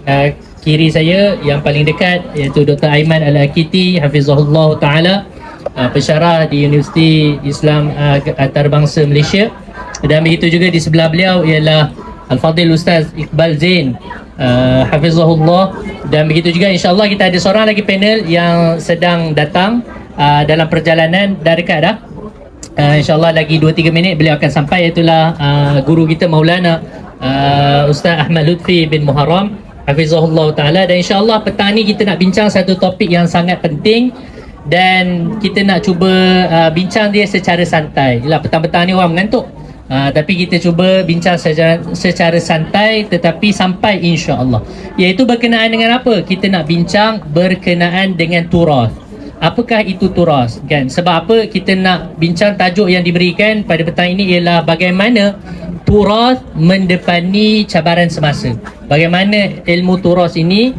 uh, kiri saya yang paling dekat iaitu Dr. Aiman Al-Akiti hafizahullah taala, pensyarah di Universiti Islam Antarabangsa Malaysia. Dan begitu juga di sebelah beliau ialah Al-Fadhil Ustaz Iqbal Zain hafizahullah. Dan begitu juga insya-Allah kita ada seorang lagi panel yang sedang datang dalam perjalanan, dah dekat dah. InsyaAllah lagi 2-3 minit beliau akan sampai, itulah guru kita Maulana Ustaz Ahmad Lutfi bin Muharram hafizahullah ta'ala. Dan insyaAllah petang ni kita nak bincang satu topik yang sangat penting dan kita nak cuba bincang dia secara santai. Yelah, petang-petang ni orang mengantuk, tapi kita cuba bincang secara santai tetapi sampai insyaAllah. Iaitu berkenaan dengan apa? Kita nak bincang berkenaan dengan turas. Apakah itu turas, kan? Sebab apa kita nak bincang? Tajuk yang diberikan pada petang ini ialah bagaimana turas mendepani cabaran semasa. Bagaimana ilmu turas ini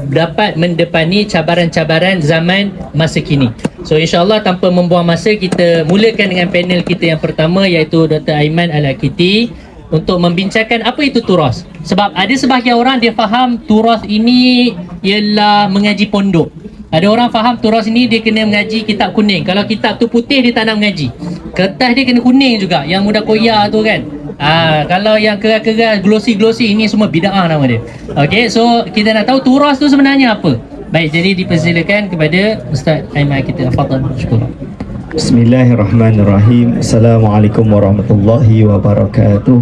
dapat mendepani cabaran-cabaran zaman masa kini. So insyaAllah tanpa membuang masa, kita mulakan dengan panel kita yang pertama iaitu Dr. Aiman Al-Akiti untuk membincangkan apa itu turas. Sebab ada sebahagian orang dia faham turas ini ialah mengaji pondok. Ada orang faham turas ini dia kena mengaji kitab kuning. Kalau kitab tu putih dia tak nak mengaji. Kertas dia kena kuning juga, yang mudah koyak tu kan. Kalau yang keras-keras glossy ini semua bid'ah nama dia. Okey, so kita nak tahu turas tu sebenarnya apa. Baik, jadi dipersilakan kepada Ustaz Aiman kita. Tafadhal, syukur. Bismillahirrahmanirrahim. Assalamualaikum warahmatullahi wabarakatuh.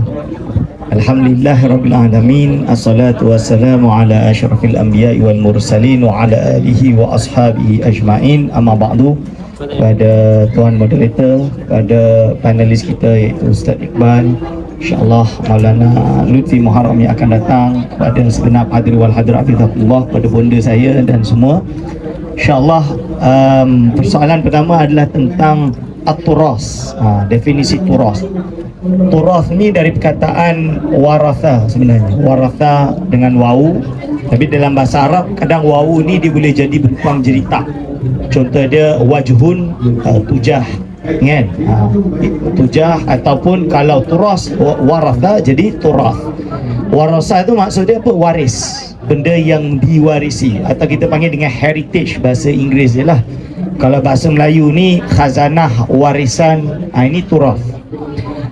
Alhamdulillahirrabbilalamin. Assalatu wassalamu ala asyrafil anbiya'i wal mursalin wa ala alihi wa ashabihi ajma'in. Amma ba'du. Pada tuan moderator, pada panelis kita iaitu Ustaz Iqbal, InsyaAllah Maulana Lutfi Muharram yang akan datang, kepada segenap hadir wal hadirat hafizahullah, kepada bonda saya dan semua. InsyaAllah persoalan pertama adalah tentang at-turas, definisi turas. Turas ni dari perkataan waratha sebenarnya. Waratha dengan wawu, tapi dalam bahasa Arab kadang wawu ni dia boleh jadi berupa cerita. Contoh dia wajhun, tujah, kan? Tujah, ataupun kalau turas waratha jadi turas. Warasa itu maksudnya apa? Waris, benda yang diwarisi, atau kita panggil dengan heritage bahasa Inggeris je lah. Kalau bahasa Melayu ni khazanah, warisan, ini turas.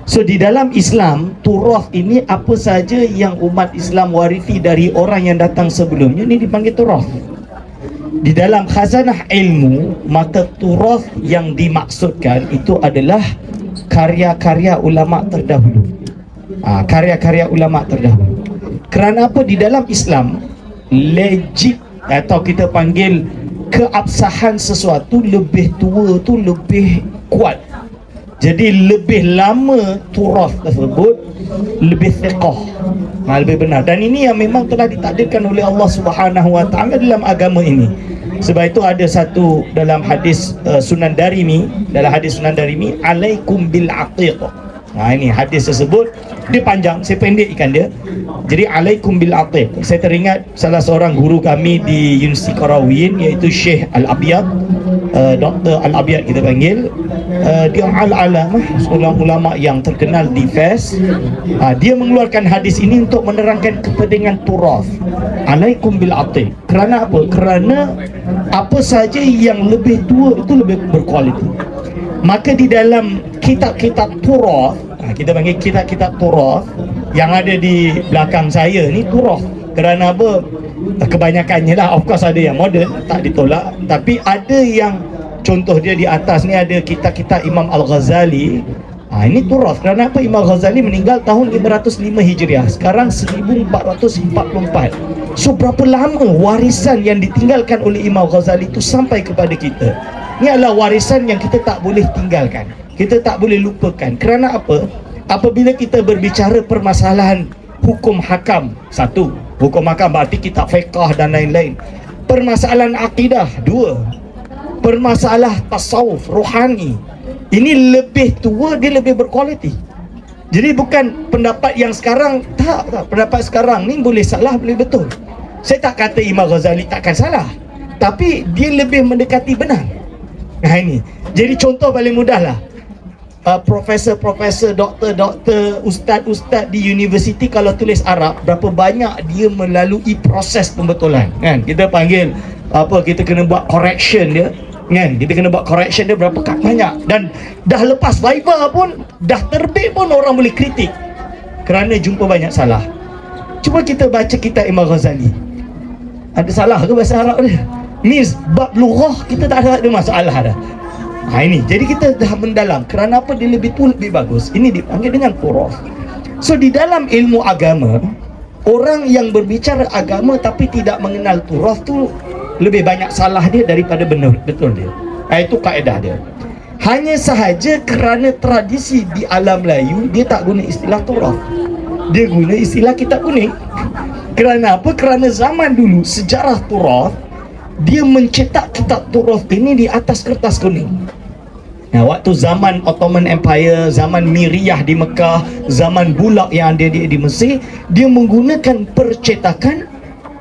So di dalam Islam, turas ini apa saja yang umat Islam warisi dari orang yang datang sebelumnya, ni dipanggil turas. Di dalam khazanah ilmu, maka turas yang dimaksudkan itu adalah karya-karya ulama terdahulu. Karya-karya ulama terdahulu. Kerana apa? Di dalam Islam, legit atau kita panggil keabsahan sesuatu lebih tua tu lebih kuat. Jadi lebih lama turas tersebut lebih thiqah, lebih benar. Dan ini yang memang telah ditakdirkan oleh Allah Subhanahu Wa Taala dalam agama ini. Sebab itu ada satu dalam hadis Sunan Darimi, alaikum bil aqiq. Ini hadis tersebut dia panjang, saya pendekkan dia. Jadi alaikum bil aqiq. Saya teringat salah seorang guru kami di Universiti Qarawiyyin iaitu Syekh Al-Abyad, Dr. Al-Abyad kita panggil. Dia al-alamah, seorang ulama yang terkenal di Fes. Dia mengeluarkan hadis ini untuk menerangkan kepentingan turas. Alaikum bil aqiq. Kerana apa? Kerana apa saja yang lebih tua itu lebih berkualiti. Maka di dalam kitab-kitab turas, kita panggil kitab-kitab turas yang ada di belakang saya ni turas. Kerana apa? Kebanyakannya lah, of course ada yang moden, tak ditolak. Tapi ada yang, contoh dia di atas ni ada kitab-kitab Imam Al-Ghazali. Ini turas. Kerana apa? Imam Ghazali meninggal tahun 505 Hijriah. Sekarang 1444. So berapa lama warisan yang ditinggalkan oleh Imam Ghazali itu sampai kepada kita? Ini adalah warisan yang kita tak boleh tinggalkan, kita tak boleh lupakan. Kerana apa? Apabila kita berbicara permasalahan hukum hakam, satu, hukum hakam berarti kitab fiqah dan lain-lain. Permasalahan akidah, dua. Permasalah tasawuf, rohani, ini lebih tua, dia lebih berkualiti. Jadi bukan pendapat yang sekarang, tak, pendapat sekarang ni boleh salah, boleh betul. Saya tak kata Imam Ghazali takkan salah, tapi dia lebih mendekati benar. Ini jadi contoh paling mudah lah. profesor-profesor, doktor-doktor, ustaz-ustaz di universiti kalau tulis Arab, berapa banyak dia melalui proses pembetulan kan. Kita panggil kita kena buat correction dia kan, kita kena buat correction dia berapa banyak, dan dah lepas viva pun, dah terbit pun orang boleh kritik kerana jumpa banyak salah. Cuba kita baca kitab Imam Ghazali, ada salah ke bahasa Arab dia? Ni bab lughah kita tak ada masalah dah. Ini jadi kita dah mendalam kerana apa dia lebih bagus. Ini dipanggil dengan turas. So di dalam ilmu agama, orang yang berbicara agama tapi tidak mengenal turas tu lebih banyak salah dia daripada benar betul dia. Itu kaedah dia. Hanya sahaja kerana tradisi di alam Melayu dia tak guna istilah turas, dia guna istilah kitab kuning. Kerana apa? Kerana zaman dulu sejarah turas, dia mencetak kitab turas ini di atas kertas kuning. Nah, waktu zaman Ottoman Empire, zaman Miriyah di Mekah, zaman Bulak yang ada di Mesir, dia menggunakan percetakan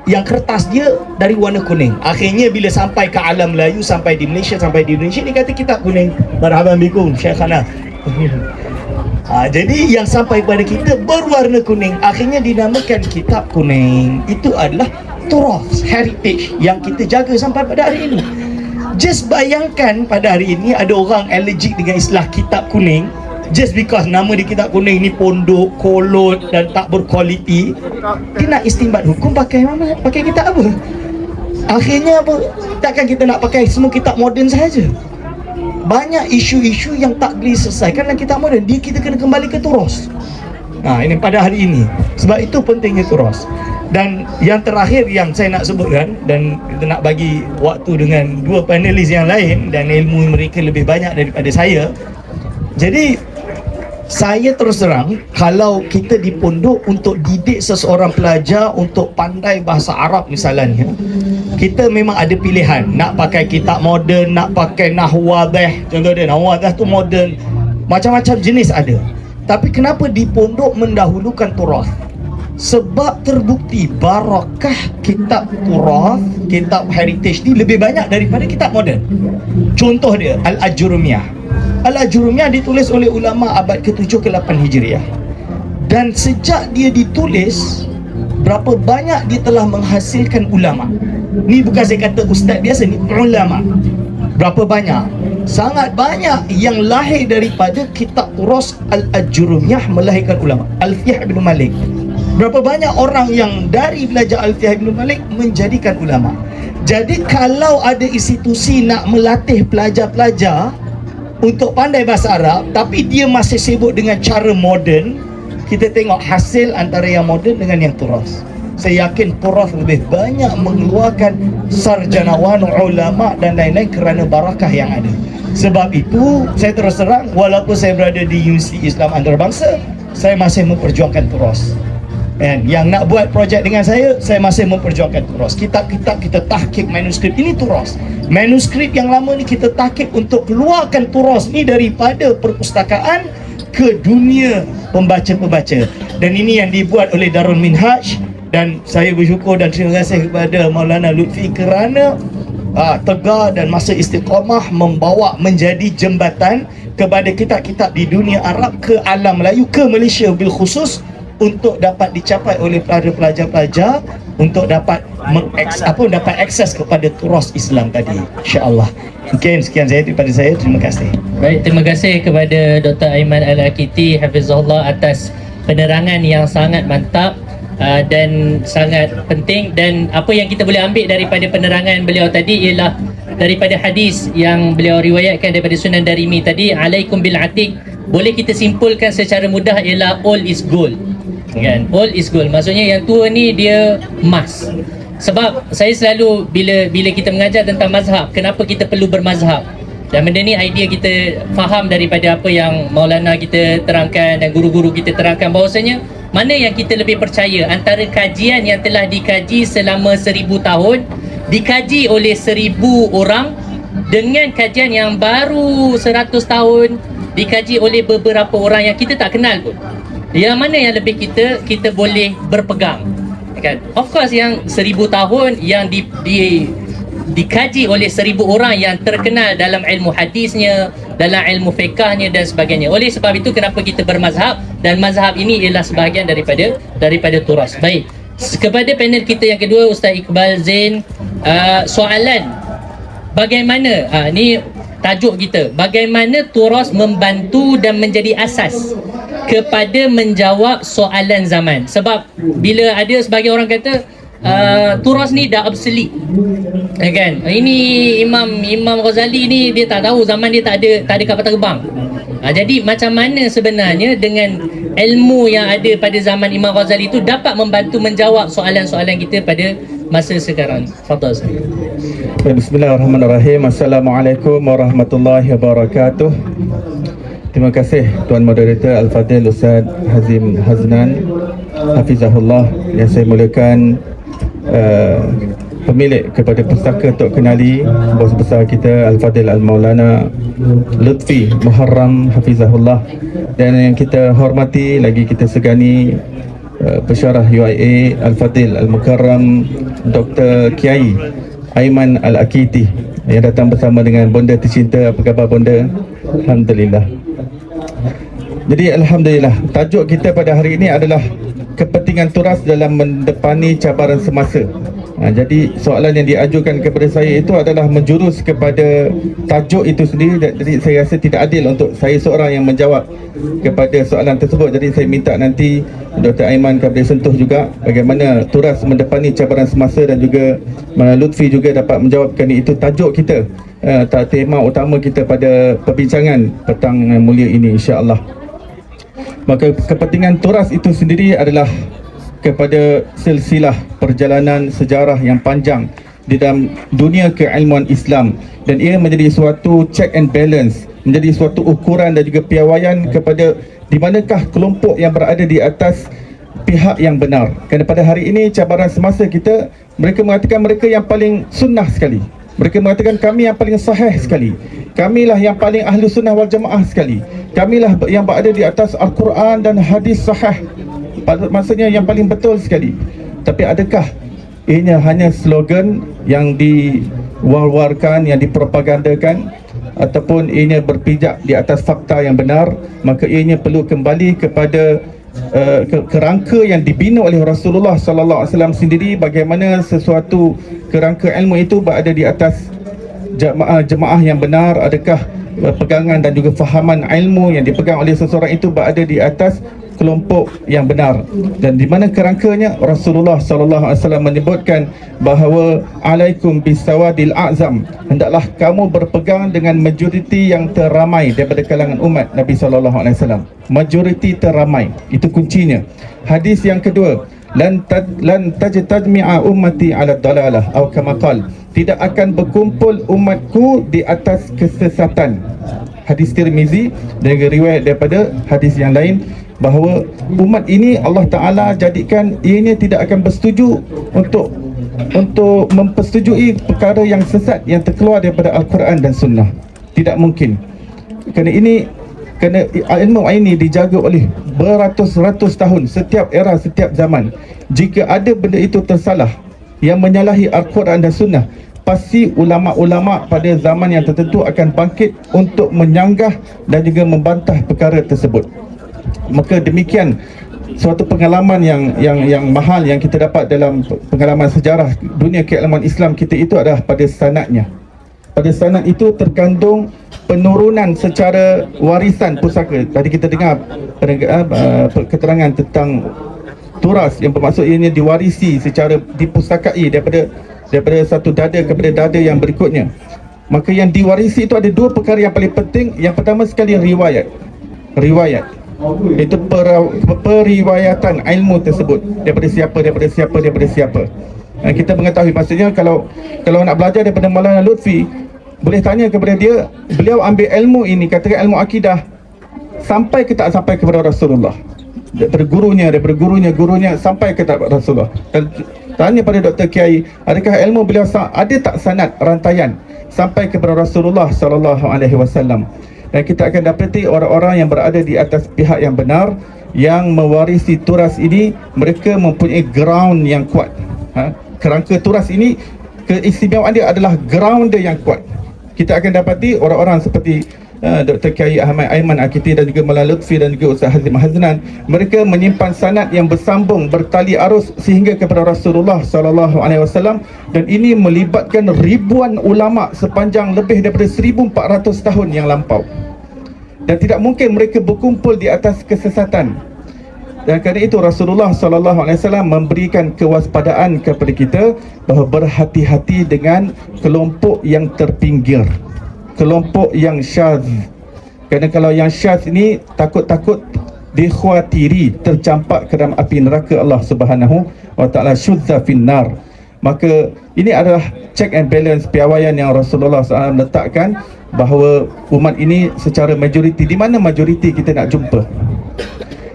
yang kertas dia dari warna kuning. Akhirnya bila sampai ke alam Melayu, sampai di Malaysia, sampai di Indonesia, dia kata kitab kuning. Marhaban bikum Syekhana. Jadi yang sampai pada kita berwarna kuning, akhirnya dinamakan kitab kuning. Itu adalah turas, heritage yang kita jaga sampai pada hari ini. Just bayangkan pada hari ini ada orang allergic dengan istilah kitab kuning, just because nama di kitab kuning ni pondok, kolot dan tak berkualiti. Dia nak istinbat hukum pakai mana? Pakai kitab apa? Akhirnya apa? Takkan kita nak pakai semua kitab moden sahaja? Banyak isu-isu yang tak boleh selesaikan dalam kitab moden. Kita kena kembali ke turas. Ini pada hari ini. Sebab itu pentingnya turas. Dan yang terakhir yang saya nak sebutkan, dan kita nak bagi waktu dengan dua panelis yang lain dan ilmu mereka lebih banyak daripada saya. Jadi saya terus terang, kalau kita di pondok untuk didik seseorang pelajar untuk pandai bahasa Arab misalnya, kita memang ada pilihan nak pakai kitab moden, nak pakai nahwu wadih. Contoh dia nahwu wadih tu moden, macam-macam jenis ada. Tapi kenapa di pondok mendahulukan turas? Sebab terbukti barakah kitab turas, kitab heritage ni lebih banyak daripada kitab moden. Contoh dia Al-Ajurumiyah. Al-Ajurumiyah ditulis oleh ulama abad ke-7 ke-8 Hijriah. Dan sejak dia ditulis, berapa banyak dia telah menghasilkan ulama. Ni bukan saya kata ustaz biasa, ni ulama. Berapa banyak? Sangat banyak yang lahir daripada kitab turas Al-Ajurumiyah melahirkan ulama. Alfiyah bin Malik. Berapa banyak orang yang dari belajar Alfiyah bin Malik menjadikan ulama. Jadi kalau ada institusi nak melatih pelajar-pelajar untuk pandai bahasa Arab tapi dia masih sibuk dengan cara moden, kita tengok hasil antara yang moden dengan yang turas. Saya yakin turas lebih banyak mengeluarkan sarjanawan, ulama dan lain-lain kerana barakah yang ada. Sebab itu saya terus terang, walaupun saya berada di Universiti Islam Antarabangsa, saya masih memperjuangkan turas. And yang nak buat projek dengan saya masih memperjuangkan turas. Kitab-kitab kita tahqiq manuskrip ini turas. Manuskrip yang lama ni kita tahqiq untuk keluarkan turas ni daripada perpustakaan ke dunia pembaca-pembaca. Dan ini yang dibuat oleh Darul Minhaj. Dan saya bersyukur dan terima kasih kepada Maulana Lutfi kerana tegar dan masa istiqamah membawa menjadi jembatan kepada kitab-kitab di dunia Arab ke alam Melayu, ke Malaysia bil khusus, untuk dapat dicapai oleh para pelajar-pelajar untuk dapat dapat akses kepada turas Islam tadi, insya-Allah. Mungkin sekian daripada saya. Terima kasih. Baik, terima kasih kepada Dr. Aiman Al-Akiti hafizahullah atas penerangan yang sangat mantap dan sangat penting. Dan apa yang kita boleh ambil daripada penerangan beliau tadi ialah daripada hadis yang beliau riwayatkan daripada Sunan Darimi tadi, alaikum bil atiq, boleh kita simpulkan secara mudah ialah all is gold. Kan? All is gold. Maksudnya yang tua ni dia emas. Sebab saya selalu bila kita mengajar tentang mazhab, kenapa kita perlu bermazhab? Dan benda ni idea kita faham daripada apa yang Maulana kita terangkan dan guru-guru kita terangkan, bahawasanya mana yang kita lebih percaya antara kajian yang telah dikaji selama 1000 tahun, dikaji oleh 1000 orang, dengan kajian yang baru 100 tahun dikaji oleh beberapa orang yang kita tak kenal pun. Yang mana yang lebih kita boleh berpegang, kan? Of course yang 1000 tahun yang dikaji oleh 1000 orang yang terkenal dalam ilmu hadisnya, dalam ilmu fiqahnya dan sebagainya. Oleh sebab itu kenapa kita bermazhab, dan mazhab ini ialah sebahagian daripada turas. Baik, kepada panel kita yang kedua, Ustaz Iqbal Zain, soalan bagaimana, ni tajuk kita, bagaimana turas membantu dan menjadi asas kepada menjawab soalan zaman. Sebab bila ada sebagai orang kata turas ni dah obsolete, kan? Ini Imam Ghazali ni dia tak tahu, zaman dia tak ada kapal terbang. Jadi macam mana sebenarnya dengan ilmu yang ada pada zaman Imam Ghazali itu dapat membantu menjawab soalan-soalan kita pada masa sekarang? Fadhal. Bismillahirrahmanirrahim. Assalamualaikum warahmatullahi wabarakatuh. Terima kasih Tuan Moderator Al-Fadhil Ustaz Hazim Haznan Hafizahullah, yang saya muliakan pemilik kepada pustaka Tok Kenali, bos besar kita Al-Fadhil Al-Maulana Lutfi Muharram Hafizahullah, dan yang kita hormati lagi, kita segani Pensyarah UIA Al-Fadhil Al-Mukarram Dr. Kiai Aiman Al-Akiti yang datang bersama dengan bonda tercinta. Apa khabar bonda? Alhamdulillah. Jadi alhamdulillah, tajuk kita pada hari ini adalah kepentingan turas dalam mendepani cabaran semasa. Jadi soalan yang diajukan kepada saya itu adalah menjurus kepada tajuk itu sendiri. Jadi saya rasa tidak adil untuk saya seorang yang menjawab kepada soalan tersebut. Jadi saya minta nanti Dr. Aiman kepada sentuh juga bagaimana turas mendepani cabaran semasa, dan juga Lutfi juga dapat menjawabkan. Itu tajuk kita, tema utama kita pada perbincangan petang mulia ini, insya-Allah. Maka kepentingan turas itu sendiri adalah kepada silsilah perjalanan sejarah yang panjang di dalam dunia keilmuan Islam, dan ia menjadi suatu check and balance, menjadi suatu ukuran dan juga piawaian kepada di manakah kelompok yang berada di atas pihak yang benar. Kerana pada hari ini cabaran semasa kita, mereka mengatakan mereka yang paling sunnah sekali, mereka mengatakan kami yang paling sahih sekali, kamilah yang paling ahli sunnah wal jamaah sekali, kamilah yang berada di atas Al-Quran dan hadis sahih, maksudnya yang paling betul sekali. Tapi adakah ianya hanya slogan yang diwar-warkan, yang dipropagandakan, ataupun ianya berpijak di atas fakta yang benar? Maka ianya perlu kembali kepada kerangka yang dibina oleh Rasulullah sallallahu alaihi wasallam sendiri. Bagaimana sesuatu kerangka ilmu itu berada di atas jemaah yang benar? Adakah pegangan dan juga fahaman ilmu yang dipegang oleh seseorang itu berada di atas kelompok yang benar? Dan di mana kerangkanya? Rasulullah sallallahu alaihi wasallam menyebutkan bahawa alaikum bisawadil a'zam, hendaklah kamu berpegang dengan majoriti yang teramai daripada kalangan umat Nabi sallallahu alaihi wasallam. Majoriti teramai, itu kuncinya. Hadis yang kedua, lan tajtami'a ummati 'ala dalalah atau kama qala, tidak akan berkumpul umatku di atas kesesatan. Hadis Tirmizi dan riwayat daripada hadis yang lain bahawa umat ini Allah Ta'ala jadikan ianya tidak akan bersetuju untuk mempersetujui perkara yang sesat yang terkeluar daripada Al-Quran dan Sunnah. Tidak mungkin. Kerana ilmu ini dijaga oleh beratus-ratus tahun, setiap era, setiap zaman. Jika ada benda itu tersalah, yang menyalahi Al-Quran dan Sunnah, pasti ulama-ulama pada zaman yang tertentu akan bangkit untuk menyanggah dan juga membantah perkara tersebut. Maka demikian suatu pengalaman yang mahal yang kita dapat dalam pengalaman sejarah dunia keilmuan Islam kita itu adalah pada sanadnya. Pada sanad itu terkandung penurunan secara warisan pusaka. Tadi kita dengar keterangan tentang turas yang bermaksud ianya diwarisi secara dipustakai daripada satu dada kepada dada yang berikutnya. Maka yang diwarisi itu ada dua perkara yang paling penting. Yang pertama sekali riwayat, itu periwayatan ilmu tersebut daripada siapa. Kita mengetahui, maksudnya kalau nak belajar daripada Maulana Lutfi, boleh tanya kepada dia, beliau ambil ilmu ini, katakan ilmu akidah, sampai ke tak sampai kepada Rasulullah, daripada gurunya sampai ke Rasulullah. Dan tanya pada Dr. Kiai, adakah ilmu beliau ada tak sanad rantaian sampai kepada Rasulullah sallallahu alaihi wasallam? Dan kita akan dapati orang-orang yang berada di atas pihak yang benar, yang mewarisi turas ini, mereka mempunyai ground yang kuat. Kerangka turas ini, keistimewaan dia adalah ground dia yang kuat. Kita akan dapati orang-orang seperti Dr. Kiai Ahmad Aiman Akiti dan juga Maulana Lutfi dan juga Ustaz Hazim Haznan, mereka menyimpan sanad yang bersambung bertali arus sehingga kepada Rasulullah sallallahu alaihi wasallam, dan ini melibatkan ribuan ulama sepanjang lebih daripada 1400 tahun yang lampau. Dan tidak mungkin mereka berkumpul di atas kesesatan. Dan kerana itu Rasulullah sallallahu alaihi wasallam memberikan kewaspadaan kepada kita bahawa berhati-hati dengan kelompok yang terpinggir, kelompok yang syadz. Kerana kalau yang syadz ini takut-takut dikhawatiri tercampak ke dalam api neraka Allah Subhanahu wa taala, syudza finnar. Maka ini adalah check and balance piawaian yang Rasulullah SAW letakkan bahawa umat ini secara majoriti, di mana majoriti kita nak jumpa.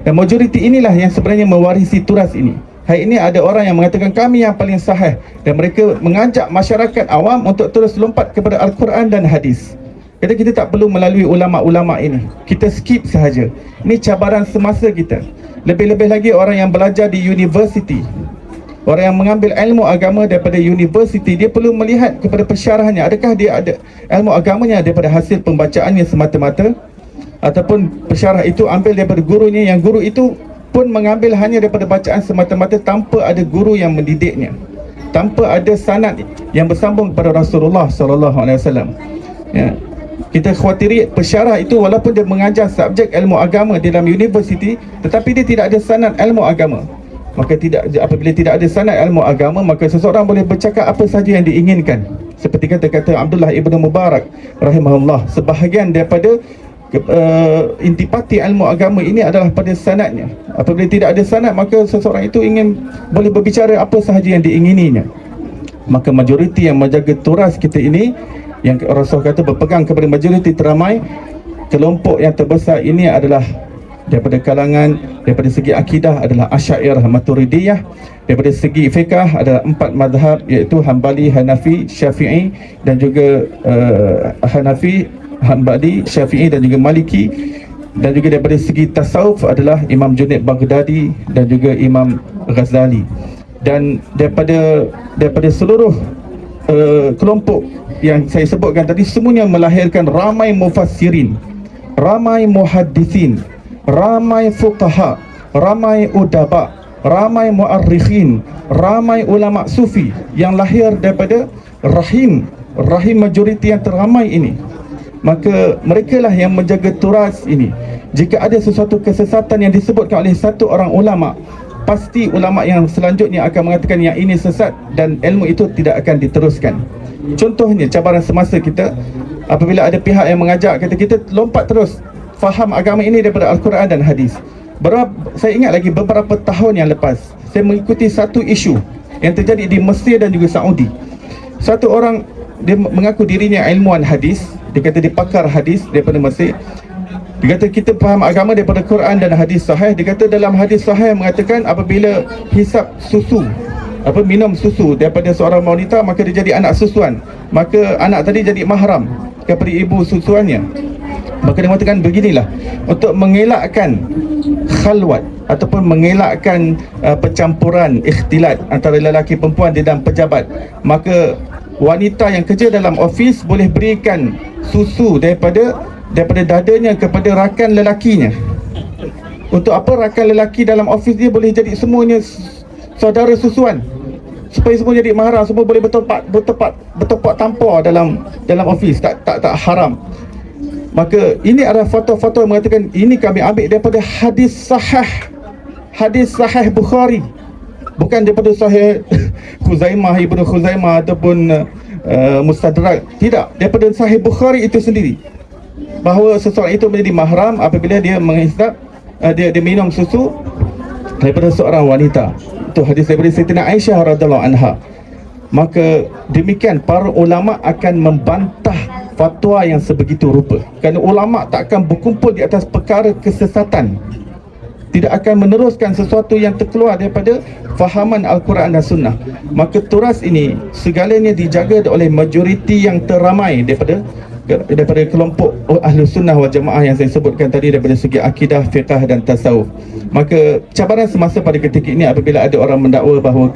Dan majoriti inilah yang sebenarnya mewarisi turas ini. Hari ini ada orang yang mengatakan kami yang paling sahih, dan mereka mengajak masyarakat awam untuk terus lompat kepada Al-Quran dan hadis. Kata kita tak perlu melalui ulama-ulama ini, kita skip sahaja. Ini cabaran semasa kita. Lebih-lebih lagi orang yang belajar di universiti, orang yang mengambil ilmu agama daripada universiti, dia perlu melihat kepada pensyarahannya. Adakah dia ada ilmu agamanya daripada hasil pembacaannya semata-mata, ataupun pensyarah itu ambil daripada gurunya, yang guru itu pun mengambil hanya daripada bacaan semata-mata tanpa ada guru yang mendidiknya, tanpa ada sanad yang bersambung kepada Rasulullah sallallahu alaihi wasallam. Ya. Kita khawatiri pensyarah itu walaupun dia mengajar subjek ilmu agama di dalam universiti, tetapi dia tidak ada sanad ilmu agama. Maka apabila tidak ada sanad ilmu agama, maka seseorang boleh bercakap apa saja yang diinginkan. Seperti kata Abdullah ibn Mubarak rahimahullah, sebahagian daripada intipati ilmu agama ini adalah pada sanadnya. Apabila tidak ada sanad, maka seseorang itu boleh berbicara apa sahaja yang diingininya. Maka majoriti yang menjaga turas kita ini, yang Rasul kata berpegang kepada majoriti teramai, kelompok yang terbesar ini adalah daripada daripada segi akidah adalah Asy'ariyah Maturidiyah, daripada segi fiqh adalah 4 mazhab, iaitu Hanbali, Hanafi, Syafi'i dan juga Hanafi, Hanbali, Syafi'i dan juga Maliki. Dan juga daripada segi tasawuf adalah Imam Junaid Baghdadi dan juga Imam Ghazali. Dan daripada seluruh kelompok yang saya sebutkan tadi, semuanya melahirkan ramai mufassirin, ramai muhaddisin, ramai fuqaha, ramai udaba, ramai muarrikhin, ramai ulama sufi yang lahir daripada rahim majoriti yang teramai ini. Maka merekalah yang menjaga turas ini. Jika ada sesuatu kesesatan yang disebutkan oleh satu orang ulama, pasti ulama yang selanjutnya akan mengatakan yang ini sesat dan ilmu itu tidak akan diteruskan. Contohnya cabaran semasa kita, apabila ada pihak yang mengajak kata kita lompat terus faham agama ini daripada Al-Quran dan hadis. Saya ingat lagi beberapa tahun yang lepas, saya mengikuti satu isu yang terjadi di Mesir dan juga Saudi. Satu orang, dia mengaku dirinya ilmuwan hadis, dia kata dia pakar hadis daripada Mesir. Dia kata kita faham agama daripada Quran dan hadis sahih. Dia kata dalam hadis sahih mengatakan apabila hisap susu, minum susu daripada seorang wanita, maka dia jadi anak susuan, maka anak tadi jadi mahram kepada ibu susuannya. Maka dia mengatakan beginilah, untuk mengelakkan khalwat ataupun mengelakkan percampuran ikhtilat antara lelaki perempuan di dalam pejabat, maka wanita yang kerja dalam ofis boleh berikan susu daripada dadanya kepada rakan lelakinya. Untuk apa? Rakan lelaki dalam ofis dia boleh jadi semuanya saudara susuan, supaya semua jadi mahram, semua boleh bertopak tampar dalam ofis, tak haram. Maka ini adalah fatwa-fatwa yang mengatakan ini kami ambil daripada hadis sahih Bukhari, bukan daripada sahih Ibnu Khuzaimah ataupun Mustadrak. Tidak, daripada sahih Bukhari itu sendiri, bahawa seseorang itu menjadi mahram apabila dia menghisap, dia minum susu daripada seorang wanita. Itu hadis daripada Saidatina Aisyah radhiyallahu anha. Maka demikian para ulama akan membantah fatwa yang sebegitu rupa, kerana ulama tak akan berkumpul di atas perkara kesesatan, tidak akan meneruskan sesuatu yang terkeluar daripada fahaman Al-Quran dan Sunnah. Maka turas ini segalanya dijaga oleh majoriti yang teramai daripada kelompok Ahlus Sunnah wal Jamaah yang saya sebutkan tadi, daripada segi akidah, fiqh dan tasawuf. Maka cabaran semasa pada ketika ini apabila ada orang mendakwa bahawa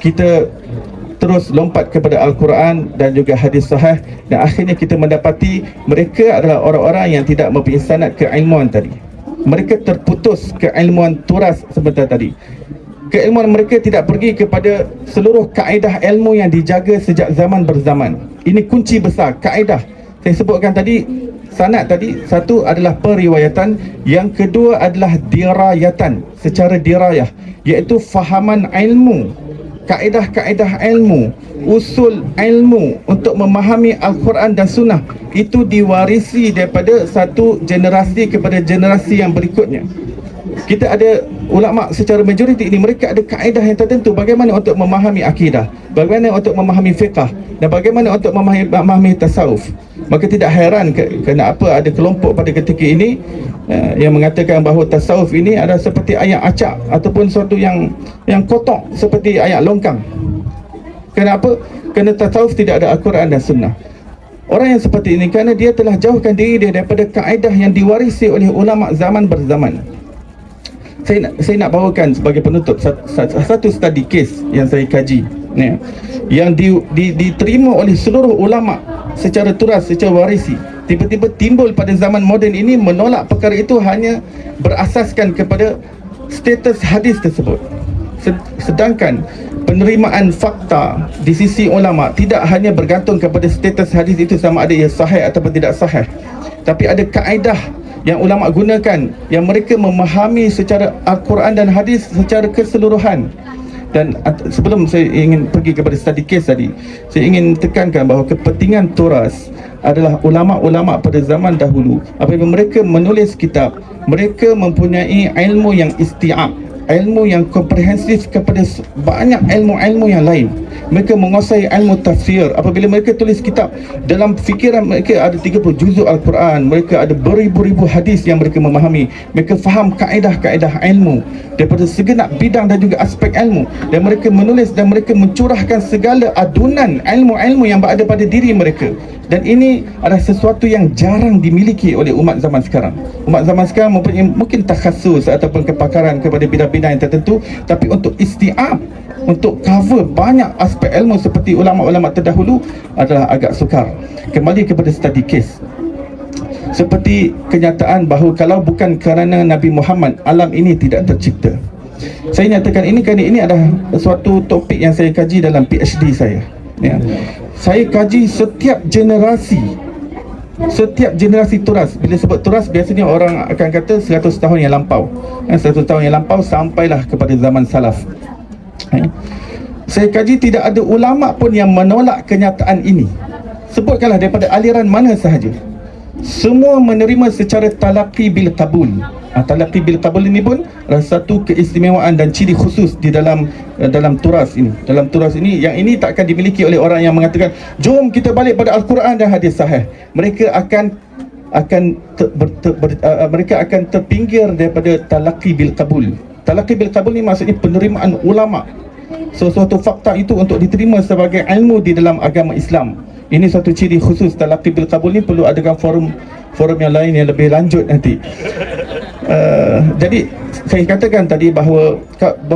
kita terus lompat kepada Al-Quran dan juga hadis sahih, dan akhirnya kita mendapati mereka adalah orang-orang yang tidak mempunyai sanad keilmuan tadi. Mereka terputus keilmuan turas sebentar tadi. Keilmuan mereka tidak pergi kepada seluruh kaedah ilmu yang dijaga sejak zaman berzaman. Ini kunci besar, kaedah. Saya sebutkan tadi, sanad tadi, satu adalah periwayatan, yang kedua adalah dirayatan, secara dirayah, iaitu fahaman ilmu, kaedah-kaedah ilmu, usul ilmu untuk memahami Al-Quran dan Sunnah. Itu diwarisi daripada satu generasi kepada generasi yang berikutnya. Kita ada ulama secara majoriti ini, mereka ada kaedah yang tertentu bagaimana untuk memahami akidah, bagaimana untuk memahami fiqah, dan bagaimana untuk memahami tasawuf. Maka tidak heran kenapa ada kelompok pada ketika ini yang mengatakan bahawa tasawuf ini adalah seperti ayat acak ataupun sesuatu yang kotor, seperti ayat longkang. Kenapa? Kerana tasawuf tidak ada Al-Quran dan Sunnah. Orang yang seperti ini kerana dia telah jauhkan diri dia daripada kaedah yang diwarisi oleh ulama zaman berzaman. Saya nak bawakan sebagai penutup satu study case yang saya kaji, yang diterima oleh seluruh ulama secara turas, secara warisi. Tiba-tiba timbul pada zaman moden ini menolak perkara itu hanya berasaskan kepada status hadis tersebut. Sedangkan penerimaan fakta di sisi ulama tidak hanya bergantung kepada status hadis itu sama ada ia sahih ataupun tidak sahih, tapi ada kaedah yang ulama gunakan, yang mereka memahami secara Al-Quran dan hadis secara keseluruhan. Dan sebelum saya ingin pergi kepada study case tadi, saya ingin tekankan bahawa kepentingan turas adalah ulama-ulama pada zaman dahulu. Apabila mereka menulis kitab, mereka mempunyai ilmu yang isti'ab, ilmu yang komprehensif kepada banyak ilmu-ilmu yang lain. Mereka menguasai ilmu tafsir. Apabila mereka tulis kitab, dalam fikiran mereka ada 30 juzuk Al-Quran, mereka ada beribu-ribu hadis yang mereka memahami. Mereka faham kaedah-kaedah ilmu daripada segenap bidang dan juga aspek ilmu, dan mereka menulis dan mereka mencurahkan segala adunan ilmu-ilmu yang berada pada diri mereka. Dan ini adalah sesuatu yang jarang dimiliki oleh umat zaman sekarang. Umat zaman sekarang mempunyai mungkin takhasus ataupun kepakaran kepada bidang-bidang yang tertentu, tapi untuk isti'ab, untuk cover banyak aspek ilmu seperti ulama-ulama terdahulu adalah agak sukar. Kembali kepada study case, seperti kenyataan bahawa kalau bukan kerana Nabi Muhammad, alam ini tidak tercipta. Saya nyatakan ini kerana ini adalah suatu topik yang saya kaji dalam PhD saya, ya. Saya kaji setiap generasi turas. Bila sebut turas, biasanya orang akan kata 100 tahun yang lampau, 100 tahun yang lampau sampailah kepada zaman salaf. Saya kaji, tidak ada ulama pun yang menolak kenyataan ini. Sebutkanlah daripada aliran mana sahaja, semua menerima secara talaqi bil qabul. Talaqi bil qabul ini pun adalah satu keistimewaan dan ciri khusus di dalam turas ini. Dalam turas ini, yang ini tak akan dimiliki oleh orang yang mengatakan jom kita balik pada Al-Quran dan hadis sahih. Mereka akan terpinggir daripada talaqi bil qabul. Talaqi bil qabul ni maksudnya penerimaan ulama. Sesuatu fakta itu untuk diterima sebagai ilmu di dalam agama Islam. Ini satu ciri khusus talaqi bil qabul ni. Perlu adakan forum yang lain yang lebih lanjut nanti. Jadi saya katakan tadi bahawa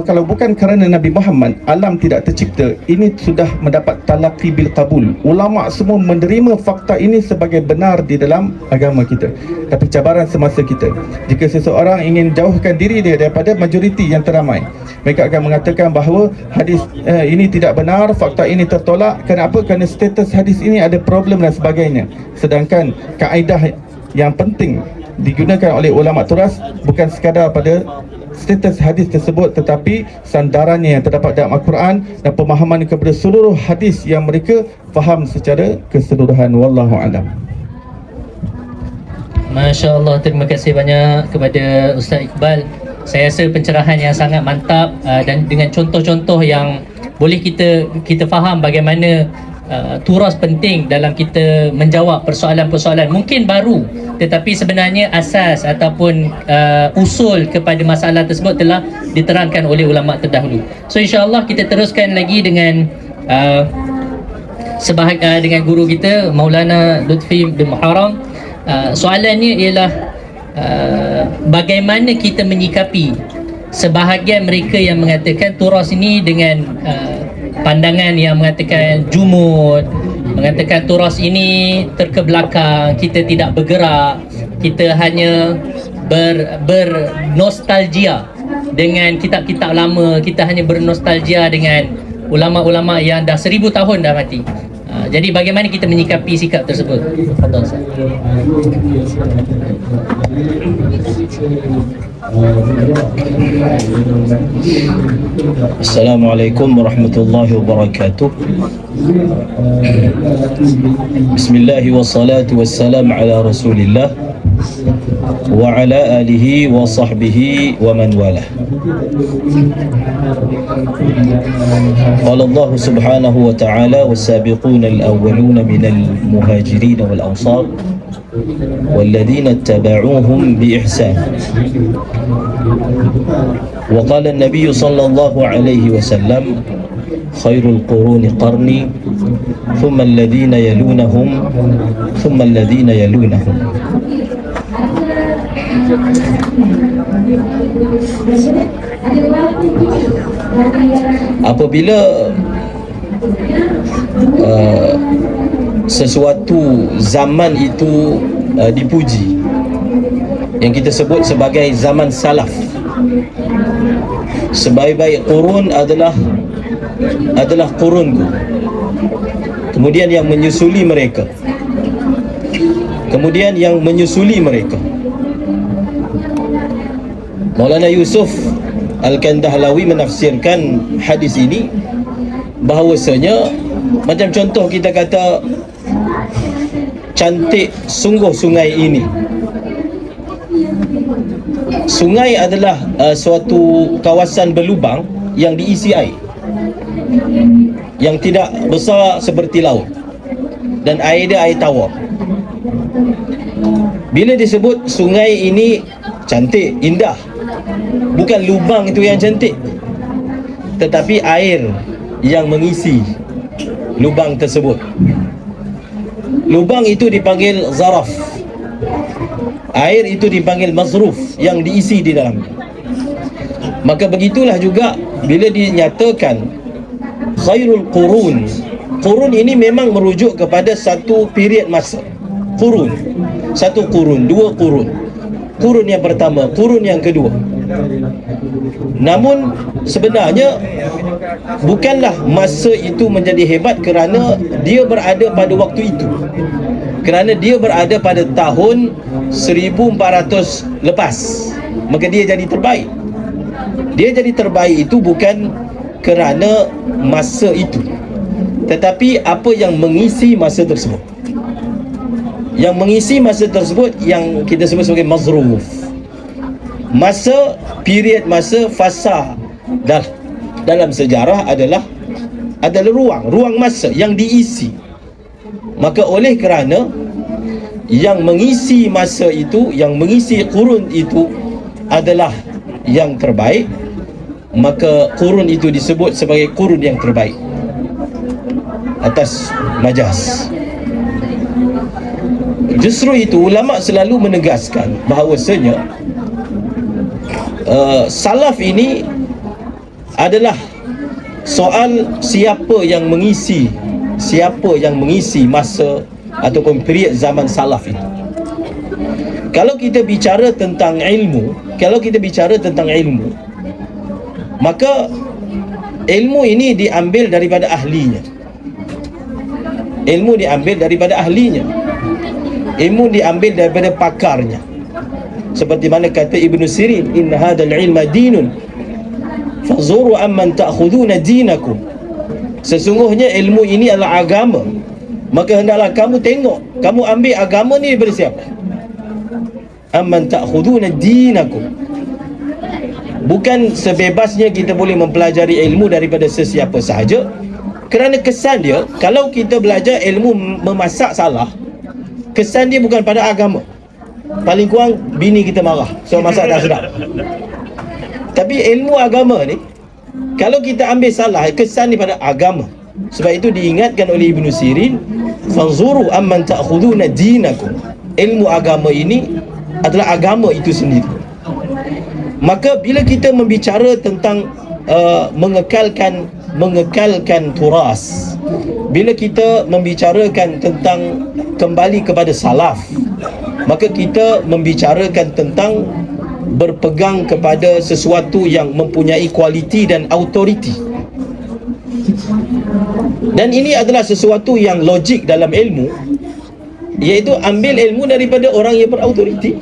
kalau bukan kerana Nabi Muhammad, alam tidak tercipta. Ini sudah mendapat talaqi bil qabul. Ulama semua menerima fakta ini sebagai benar di dalam agama kita. Tapi cabaran semasa kita, jika seseorang ingin jauhkan diri dia daripada majoriti yang teramai, mereka akan mengatakan bahawa hadis ini tidak benar, fakta ini tertolak. Kenapa? Kerana status hadis ini ada problem dan sebagainya. Sedangkan kaedah yang penting digunakan oleh ulama turas bukan sekadar pada status hadis tersebut, tetapi sandarannya yang terdapat dalam Al-Quran dan pemahaman kepada seluruh hadis yang mereka faham secara keseluruhan. Wallahu a'lam. Masya Allah, terima kasih banyak kepada Ustaz Iqbal. Saya rasa pencerahan yang sangat mantap dan dengan contoh-contoh yang boleh kita faham bagaimana turas penting dalam kita menjawab persoalan-persoalan mungkin baru, tetapi sebenarnya asas ataupun usul kepada masalah tersebut telah diterangkan oleh ulama terdahulu. So insya-Allah kita teruskan lagi dengan dengan guru kita Maulana Lutfi bin Muharram. Soalannya ialah bagaimana kita menyikapi sebahagian mereka yang mengatakan turas ini dengan pandangan yang mengatakan jumud, mengatakan turas ini terkebelakang, kita tidak bergerak, kita hanya bernostalgia dengan kitab-kitab lama, kita hanya bernostalgia dengan ulama-ulama yang dah 1000 tahun dah mati. Jadi bagaimana kita menyikapi sikap tersebut? Fadhal Ustaz. Assalamualaikum warahmatullahi wabarakatuh. Bismillah wassalatu wassalam ala Rasulillah wa ala alihi wa sahbihi wa man walah. Qala Allah subhanahu wa ta'ala was-sabiquna al-awwaluna minal muhajirin wal ansar والذين اتبعوهم بإحسان. وقال النبي صلى الله عليه وسلم خير القرون قرني ثم الذين يلونهم ثم الذين يلونهم. Apabila sesuatu zaman itu dipuji, yang kita sebut sebagai zaman salaf, sebaik-baik qurun adalah qurunku, kemudian yang menyusuli mereka, kemudian yang menyusuli mereka. Maulana Yusuf Al-Kandahlawi menafsirkan hadis ini bahawasanya, macam contoh kita kata cantik sungguh sungai ini. Sungai adalah suatu kawasan berlubang yang diisi air, yang tidak besar seperti laut, dan air dia air tawar. Bila disebut sungai ini cantik, indah, bukan lubang itu yang cantik, tetapi air yang mengisi lubang tersebut. Lubang itu dipanggil zaraf, air itu dipanggil mazruf, yang diisi di dalamnya. Maka begitulah juga bila dinyatakan khairul qurun. Qurun ini memang merujuk kepada satu period masa. Qurun, satu qurun, dua qurun, qurun yang pertama, qurun yang kedua. Namun sebenarnya bukanlah masa itu menjadi hebat kerana dia berada pada waktu itu, kerana dia berada pada tahun 1400 lepas, maka dia jadi terbaik. Dia jadi terbaik itu bukan kerana masa itu, tetapi apa yang mengisi masa tersebut. Yang mengisi masa tersebut yang kita sebut sebagai mazruf. Masa, period masa, fasa dalam sejarah adalah ruang masa yang diisi. Maka oleh kerana yang mengisi masa itu, yang mengisi qurun itu adalah yang terbaik, maka qurun itu disebut sebagai qurun yang terbaik atas majaz. Justru itu ulama selalu menegaskan bahawasanya salaf ini adalah soal siapa yang mengisi masa ataupun period zaman salaf itu. Kalau kita bicara tentang ilmu, maka ilmu ini diambil daripada ahlinya. Ilmu diambil daripada pakarnya. Seperti mana kata Ibn Sirin, inna hadal ilma dinun fazuru amman ta'khuduna dinakum. Sesungguhnya ilmu ini adalah agama, maka hendaklah kamu tengok, kamu ambil agama ni daripada siapa. Amman ta'khuduna dinakum. Bukan sebebasnya kita boleh mempelajari ilmu daripada sesiapa sahaja, kerana kesan dia, kalau kita belajar ilmu memasak salah, kesan dia bukan pada agama. Paling kurang bini kita marah sebab masak tak sedap. Tapi ilmu agama ni, kalau kita ambil salah, kesan ni pada agama. Sebab itu diingatkan oleh Ibn Sirin, fanzuru amman ta'khuduna dinakum. Ilmu agama ini adalah agama itu sendiri. Maka bila kita membicara tentang mengekalkan mengekalkan turas. Bila kita membicarakan tentang kembali kepada salaf, maka kita membicarakan tentang berpegang kepada sesuatu yang mempunyai kualiti dan autoriti. Dan ini adalah sesuatu yang logik dalam ilmu, iaitu ambil ilmu daripada orang yang berautoriti,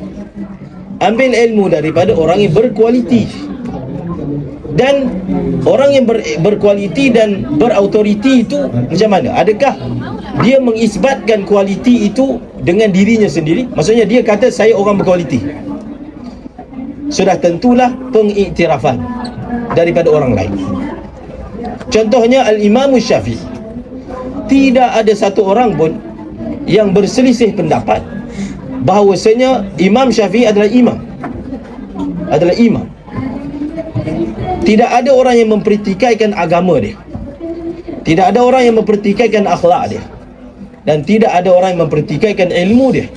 ambil ilmu daripada orang yang berkualiti. Dan orang yang berkualiti dan berautoriti itu macam mana? Adakah dia mengisbatkan kualiti itu dengan dirinya sendiri? Maksudnya dia kata saya orang berkualiti, sudah tentulah pengiktirafan daripada orang lain. Contohnya Al-Imam Syafi'i, tidak ada satu orang pun yang berselisih pendapat bahawasanya Imam Syafi'i adalah imam. Tidak ada orang yang mempertikaikan agama dia, tidak ada orang yang mempertikaikan akhlak dia, dan tidak ada orang yang mempertikaikan ilmu dia.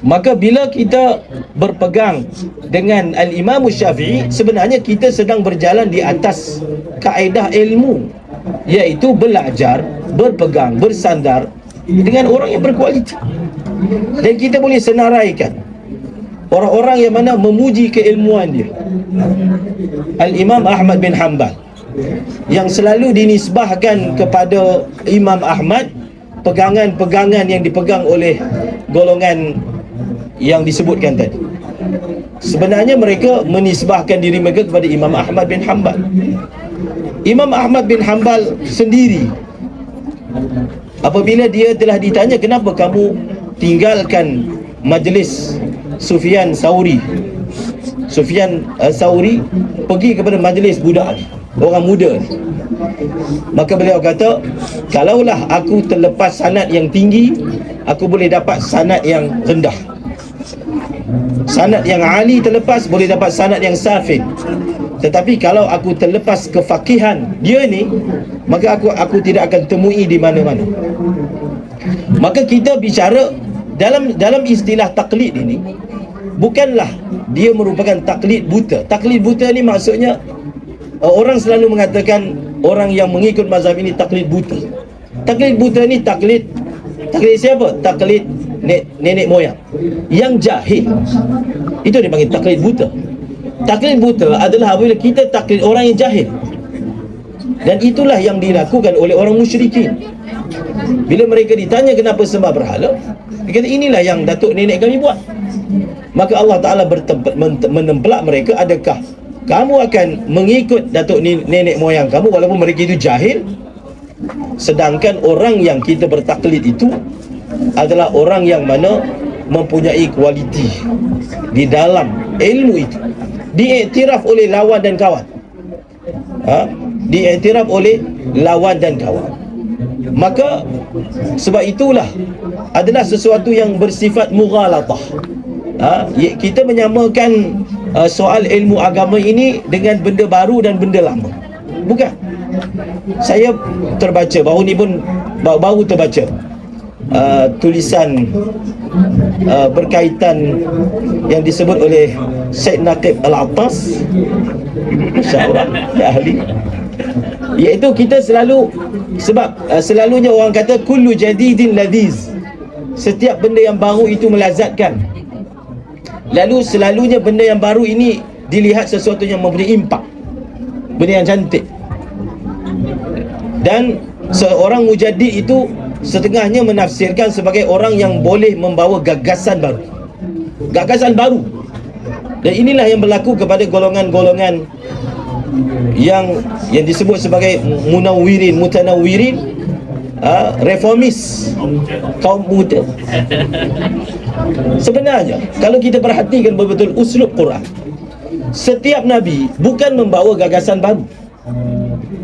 Maka bila kita berpegang dengan Al-Imam Syafi'i, sebenarnya kita sedang berjalan di atas kaedah ilmu, iaitu belajar, berpegang, bersandar dengan orang yang berkualiti. Dan kita boleh senaraikan orang-orang yang mana memuji keilmuan dia. Al-Imam Ahmad bin Hanbal, yang selalu dinisbahkan kepada Imam Ahmad pegangan-pegangan yang dipegang oleh golongan yang disebutkan tadi, sebenarnya mereka menisbahkan diri mereka kepada Imam Ahmad bin Hanbal. Imam Ahmad bin Hanbal sendiri, apabila dia telah ditanya kenapa kamu tinggalkan majlis Sufyan Sauri pergi kepada majlis budak ni, orang muda ni, maka beliau kata, kalaulah aku terlepas sanad yang tinggi, aku boleh dapat sanad yang rendah. Sanad yang ali terlepas, boleh dapat sanad yang safin. Tetapi kalau aku terlepas kefakihan dia ni, maka aku tidak akan temui di mana-mana. Maka kita bicara dalam istilah taklid ini, bukanlah dia merupakan taklid buta. Taklid buta ni maksudnya orang selalu mengatakan orang yang mengikut mazhab ini taklid buta. Taklid buta ni taklid siapa? Taklid nenek moyang yang jahil. Itu dipanggil taklid buta. Taklid buta adalah apabila kita taklid orang yang jahil. Dan itulah yang dilakukan oleh orang musyrikin. Bila mereka ditanya kenapa sembah berhala, dia kata inilah yang datuk nenek kami buat. Maka Allah Ta'ala menempelak mereka, adakah kamu akan mengikut datuk nenek moyang kamu walaupun mereka itu jahil? Sedangkan orang yang kita bertaklid itu adalah orang yang mana mempunyai kualiti di dalam ilmu itu, diiktiraf oleh lawan dan kawan. Diiktiraf oleh lawan dan kawan. Maka sebab itulah adalah sesuatu yang bersifat mughalatah. Kita menyamakan soal ilmu agama ini dengan benda baru dan benda lama. Bukan. Saya terbaca baru terbaca tulisan berkaitan yang disebut oleh Syed Naqib Al-Attas, insya-Allah ahli, iaitu kita selalu, sebab selalunya orang kata kullu jadidin ladhiz, setiap benda yang baru itu melazatkan. Lalu selalunya benda yang baru ini dilihat sesuatu yang mempunyai impak, benda yang cantik. Dan seorang mujaddid itu setengahnya menafsirkan sebagai orang yang boleh membawa gagasan baru. Gagasan baru. Dan inilah yang berlaku kepada golongan-golongan yang disebut sebagai mutanawwirin, reformis, kaum muda. Sebenarnya kalau kita perhatikan betul-betul uslub Quran, setiap nabi bukan membawa gagasan baru.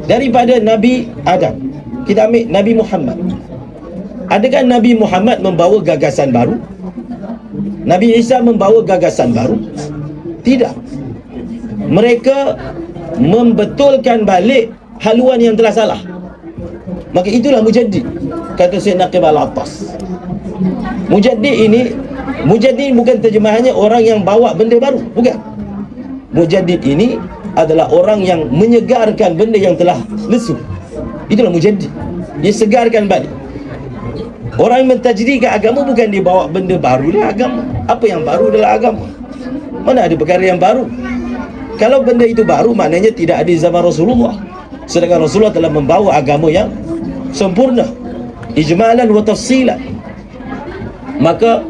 Daripada Nabi Adam, kita ambil Nabi Muhammad. Adakah Nabi Muhammad membawa gagasan baru? Nabi Isa membawa gagasan baru? Tidak. Mereka membetulkan balik haluan yang telah salah. Maka itulah mujaddid, kata Syed Naqib Al-Attas. Mujaddid bukan terjemahannya orang yang bawa benda baru, bukan. Mujaddid ini adalah orang yang menyegarkan benda yang telah lesu. Itulah mujaddid. Dia segarkan balik. Orang yang mentajdidkan agama bukan dia bawa benda baru dalam agama. Apa yang baru dalam agama? Mana ada perkara yang baru? Kalau benda itu baru, maknanya tidak ada di zaman Rasulullah. Sedangkan Rasulullah telah membawa agama yang sempurna, ijmalan wa tafsilan. Maka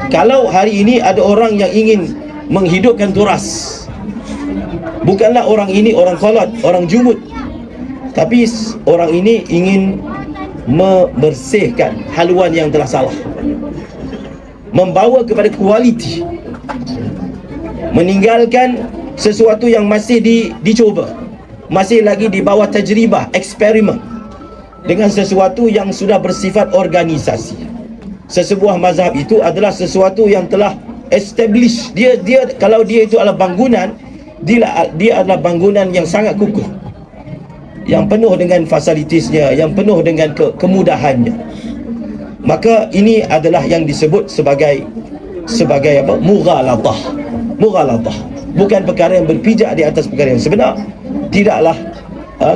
kalau hari ini ada orang yang ingin menghidupkan turas, bukanlah orang ini orang qalat, orang jumud, tapi orang ini ingin membersihkan haluan yang telah salah, membawa kepada kualiti, meninggalkan sesuatu yang masih dicuba, masih lagi di bawah tajribah, eksperimen, dengan sesuatu yang sudah bersifat organisasi. Sesebuah mazhab itu adalah sesuatu yang telah establish. Dia kalau dia itu adalah bangunan, dia adalah bangunan yang sangat kukuh, yang penuh dengan fasilitasnya, yang penuh dengan kemudahannya. Maka ini adalah yang disebut sebagai apa? Mughalatah. Bukan perkara yang berpijak di atas perkara yang sebenar. Tidaklah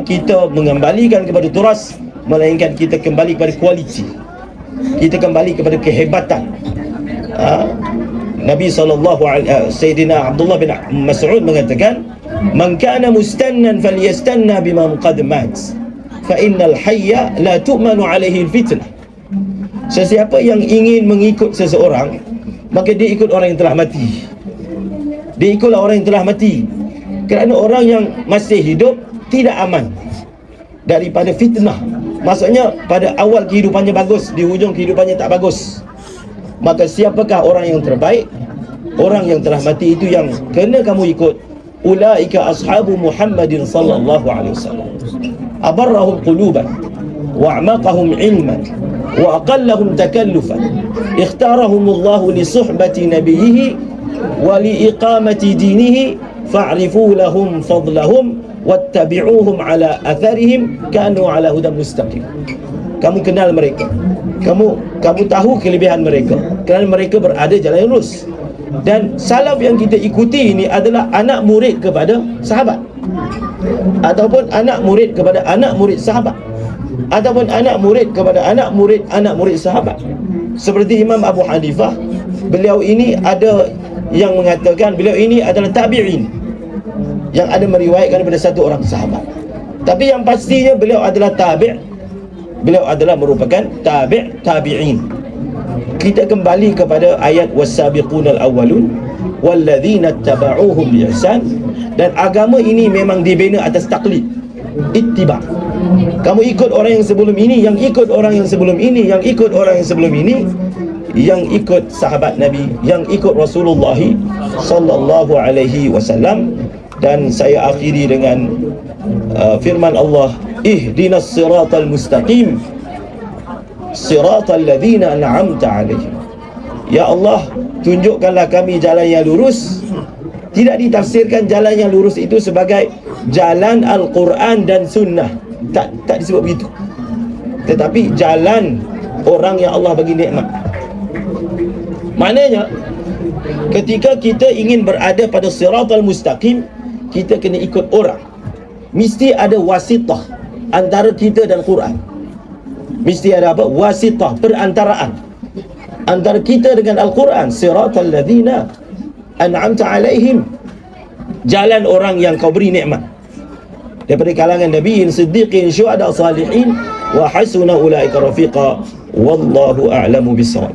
kita mengembalikan kepada turas, melainkan kita kembali kepada kualiti. Kita kembali kepada kehebatan. Nabi Sayyidina Abdullah bin Mas'ud mengatakan, "Man kana mustannan falyastanna bima qad mat, fa innal hayya la tu'manu alaihi fitnah." Sesiapa yang ingin mengikut seseorang, maka dia ikut orang yang telah mati. Dia ikutlah orang yang telah mati. Kerana orang yang masih hidup tidak aman daripada fitnah. Maksudnya pada awal kehidupannya bagus, di hujung kehidupannya tak bagus. Maka siapakah orang yang terbaik? Orang yang telah mati itu yang kena kamu ikut. Ulaika ashabu Muhammadin sallallahu alaihi wasallam. Abarrahum quluban wa a'maqahum ilman wa aqallahum takallufan. Ikhtarahum Allah li suhbati nabiyhi wa li iqamati dinihi fa'rifu lahum fadlahum wattabi'uhum ala atharihim kanu ala hudan mustaqim. Kamu kenal mereka, kamu tahu kelebihan mereka, kerana mereka berada jalan yang lurus. Dan salaf yang kita ikuti ini adalah anak murid kepada sahabat, ataupun anak murid kepada anak murid sahabat, ataupun anak murid kepada anak murid sahabat. Seperti Imam Abu Hanifah, beliau ini ada yang mengatakan beliau ini adalah tabi'in, yang ada meriwayatkan daripada satu orang sahabat. Tapi yang pastinya beliau adalah tabi'. Beliau adalah merupakan tabi'in. Kita kembali kepada ayat was-sabiqunal awwalun walladzina tabauhum bi ihsan. Dan agama ini memang dibina atas taklid, ittiba'. Kamu ikut orang yang sebelum ini, yang ikut orang yang sebelum ini, yang ikut orang yang sebelum ini, yang ikut sahabat Nabi, yang ikut Rasulullah sallallahu alaihi wasallam. Dan saya akhiri dengan firman Allah, ihdinas siratal mustaqim siratal ladzina an'amta alaihim. Ya Allah, tunjukkanlah kami jalan yang lurus. Tidak ditafsirkan jalan yang lurus itu sebagai jalan Al-Quran dan Sunnah, tak disebut begitu, tetapi jalan orang yang Allah bagi nikmat. Maknanya ketika kita ingin berada pada siratal mustaqim, kita kena ikut orang. Mesti ada wasitah antara kita dan Quran. Mesti ada apa? Wasitah, perantaraan antara kita dengan Al-Quran. Siratal ladzina an'amta alaihim, jalan orang yang kau beri nikmat daripada kalangan nabiyyin, siddiqin, syuhada, salihin wa hasuna ulaika rafiqa. Wallahu a'lamu bissawab.